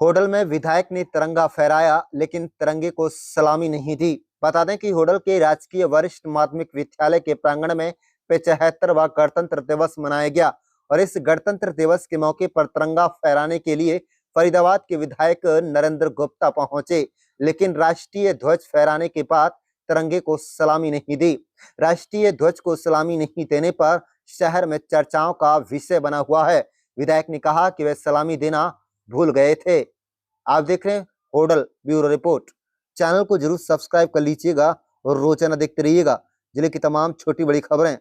होडल में विधायक ने तिरंगा फहराया, लेकिन तिरंगे को सलामी नहीं दी। बता दें कि होडल के राजकीय वरिष्ठ माध्यमिक विद्यालय के प्रांगण में 75वां गणतंत्र दिवस मनाया गया और इस गणतंत्र दिवस के मौके पर तिरंगा फहराने के लिए फरीदाबाद के विधायक नरेंद्र गुप्ता पहुंचे, लेकिन राष्ट्रीय ध्वज फहराने के बाद तिरंगे को सलामी नहीं दी। राष्ट्रीय ध्वज को सलामी नहीं देने पर शहर में चर्चाओं का विषय बना हुआ है। विधायक ने कहा कि वे सलामी देना भूल गए थे। आप देख रहे हैं होडल ब्यूरो रिपोर्ट। चैनल को जरूर सब्सक्राइब कर लीजिएगा और रोजाना देखते रहिएगा जिले की तमाम छोटी बड़ी खबरें।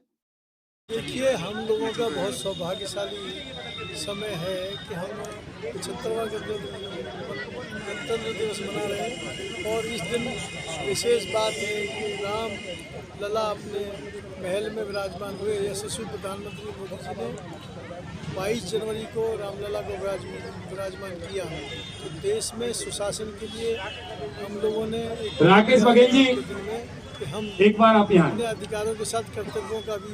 देखिए, हम लोगों का बहुत सौभाग्यशाली समय है कि हम 75वां गणतंत्र दिवस मना रहे हैं और इस दिन विशेष बात है कि राम लला अपने महल में विराजमान हुए। यशस्वी प्रधानमंत्री मोदी जी ने 22 जनवरी को रामलला को विराजमान किया। तो देश में सुशासन के लिए हम लोगों ने राकेश बघेल जी कि हम एक बार आप यहाँ अपने अधिकारों के साथ कर्तव्यों का भी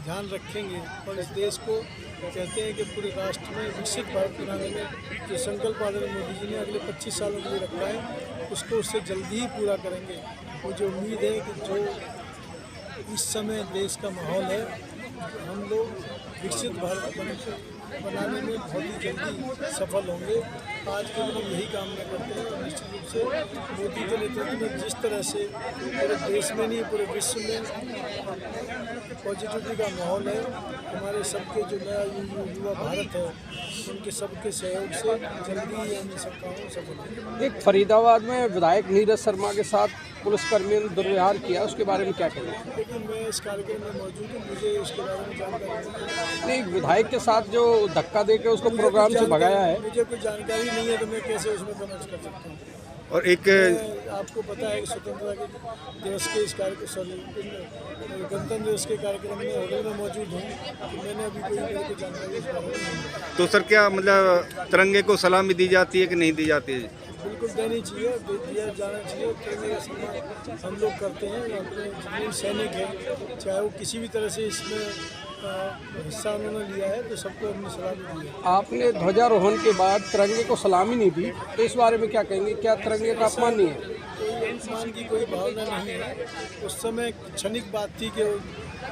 ध्यान रखेंगे और इस देश को कहते हैं कि पूरे राष्ट्र में विकसित भारत बनाने में जो संकल्प आदरणीय मोदी जी ने अगले 25 सालों के लिए रखा है उसको उससे जल्दी ही पूरा करेंगे। मुझे उम्मीद है कि जो इस समय देश का माहौल है, हम लोग विकसित भारत बनाने में बहुत ही जल्दी सफल होंगे। आज के दिन हम यही कामना करते हैं और निश्चित रूप से मोदी के नेतृत्व में जिस तरह से पूरे देश में नहीं पूरे विश्व में पॉजिटिविटी का माहौल है, हमारे सबके जो नया युवा भारत है उनके सबके सहयोग से जल्दी ही हम सब कामों सफल होंगे। एक फरीदाबाद में विधायक नीरज शर्मा के साथ पुलिसकर्मियों ने दुर्व्यवहार किया, उसके बारे में क्या कहेंगे? लेकिन मैं इस कार्यक्रम में मौजूद हूँ, मुझे इसके बारे में जानकारी नहीं, विधायक के साथ जो धक्का देकर उसको प्रोग्राम से भगाया है, मुझे कोई जानकारी नहीं है तो मैं कैसे उसमें कमेंट कर सकता हूँ। और एक आपको पता है कि स्वतंत्रता दिवस के इस गणतंत्र दिवस के कार्यक्रम में होटल में मौजूद हूँ, तो मैंने अभी कोई जानकारी इस बारे में नहीं। तो सर क्या मतलब तिरंगे को सलामी दी जाती है कि नहीं दी जाती है? बिल्कुल देनी चाहिए, दिया जाना चाहिए। तिरंगे का सम्मान हम लोग करते हैं। अपने जितने सैनिक हैं, चाहे वो किसी भी तरह से इसमें हिस्सा उन्होंने लिया है, तो सबको हमने सलामी दी है। आपने ध्वजारोहण के बाद तिरंगे को सलामी नहीं दी, तो इस बारे में क्या कहेंगे? क्या तिरंगे का अपमान नहीं है? कोई अपमान की कोई भावना नहीं है। उस समय क्षणिक बात थी कि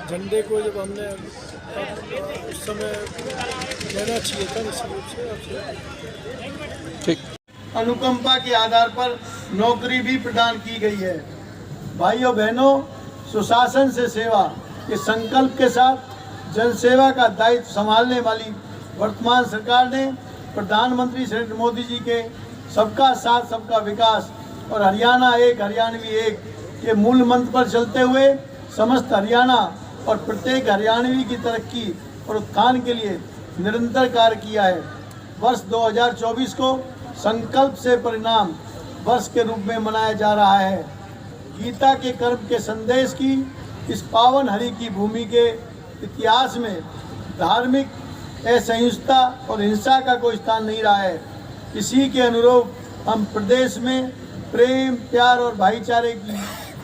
झंडे को जब हमने उस समय लेना चाहिए था, निश्चित रूप से। ठीक। अनुकंपा के आधार पर नौकरी भी प्रदान की गई है। भाइयों बहनों, सुशासन से सेवा के संकल्प के साथ जनसेवा का दायित्व संभालने वाली वर्तमान सरकार ने प्रधानमंत्री श्री मोदी जी के सबका साथ सबका विकास और हरियाणा एक हरियाणवी एक के मूल मंत्र पर चलते हुए समस्त हरियाणा और प्रत्येक हरियाणवी की तरक्की और उत्थान के लिए निरंतर कार्य किया है। वर्ष 2024 को संकल्प से परिणाम वर्ष के रूप में मनाया जा रहा है। गीता के कर्म के संदेश की इस पावन हरि की भूमि के इतिहास में धार्मिक असहिष्णुता और हिंसा का कोई स्थान नहीं रहा है। इसी के अनुरूप हम प्रदेश में प्रेम, प्यार और भाईचारे की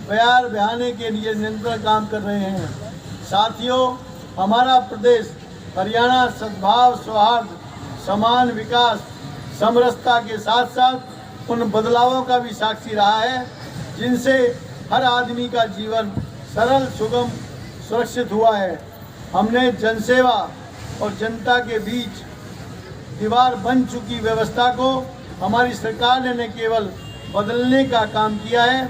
बयार बहाने के लिए निरंतर काम कर रहे हैं। साथियों, हमारा प्रदेश हरियाणा सद्भाव, सौहार्द, समान विकास, समरसता के साथ साथ उन बदलावों का भी साक्षी रहा है जिनसे हर आदमी का जीवन सरल, सुगम, सुरक्षित हुआ है। हमने जनसेवा और जनता के बीच दीवार बन चुकी व्यवस्था को हमारी सरकार ने न केवल बदलने का काम किया है,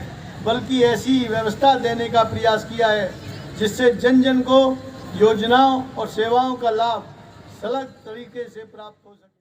बल्कि ऐसी व्यवस्था देने का प्रयास किया है जिससे जन जन को योजनाओं और सेवाओं का लाभ सरल तरीके से प्राप्त हो सके।